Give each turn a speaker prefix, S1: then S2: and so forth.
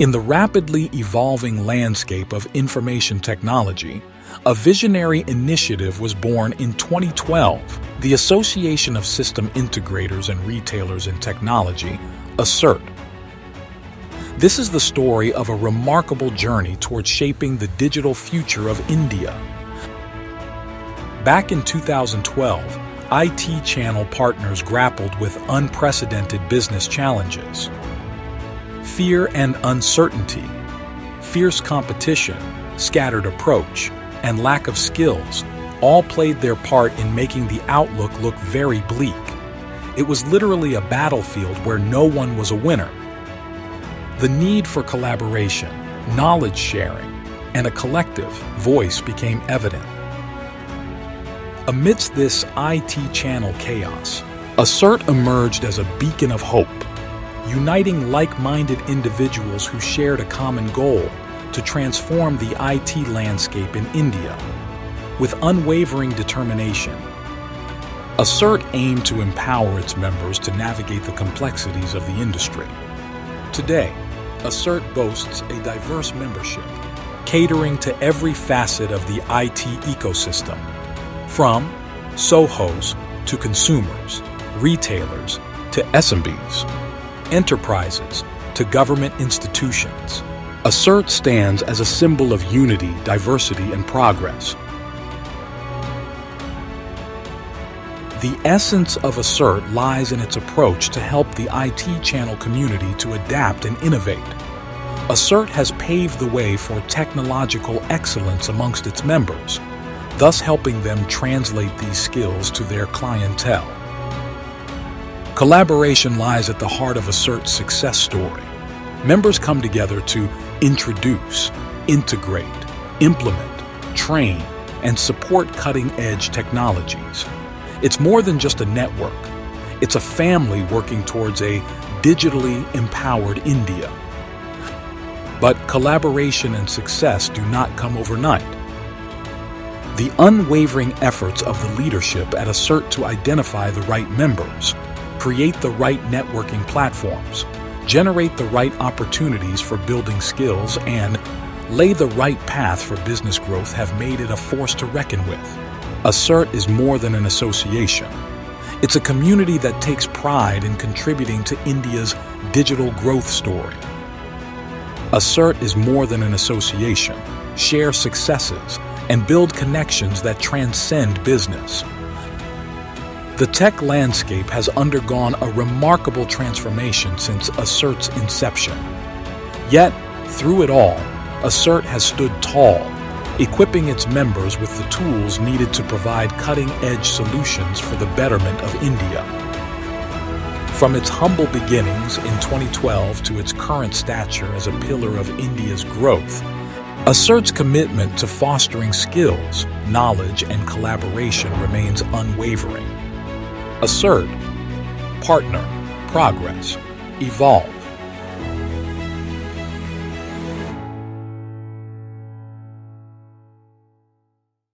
S1: In the rapidly evolving landscape of information technology, a visionary initiative was born in 2012, the Association of System Integrators and Retailers in Technology, ASIRT. This is the story of a remarkable journey towards shaping the digital future of India. Back in 2012, IT channel partners grappled with unprecedented business challenges. Fear and uncertainty, fierce competition, scattered approach, and lack of skills all played their part in making the outlook look very bleak. It was literally a battlefield where no one was a winner. The need for collaboration, knowledge sharing, and a collective voice became evident. Amidst this IT channel chaos, ASIRT emerged as a beacon of hope, uniting like-minded individuals who shared a common goal to transform the IT landscape in India. With unwavering determination, ASIRT aimed to empower its members to navigate the complexities of the industry. Today, ASIRT boasts a diverse membership, catering to every facet of the IT ecosystem, from SOHOs to consumers, retailers to SMBs, enterprises to government institutions. ASIRT stands as a symbol of unity, diversity, and progress. The essence of ASIRT lies in its approach to help the IT channel community to adapt and innovate. ASIRT has paved the way for technological excellence amongst its members, thus helping them translate these skills to their clientele. Collaboration lies at the heart of ASIRT's success story. Members come together to introduce, integrate, implement, train, and support cutting-edge technologies. It's more than just a network. It's a family working towards a digitally empowered India. But collaboration and success do not come overnight. The unwavering efforts of the leadership at ASIRT to identify the right members, create the right networking platforms, generate the right opportunities for building skills, and lay the right path for business growth have made it a force to reckon with. ASIRT is more than an association. It's a community that takes pride in contributing to India's digital growth story. ASIRT is more than an association. Share successes and build connections that transcend business. The tech landscape has undergone a remarkable transformation since ASIRT's inception. Yet, through it all, ASIRT has stood tall, equipping its members with the tools needed to provide cutting-edge solutions for the betterment of India. From its humble beginnings in 2012 to its current stature as a pillar of India's growth, ASIRT's commitment to fostering skills, knowledge, and collaboration remains unwavering. ASIRT, partner, progress, evolve.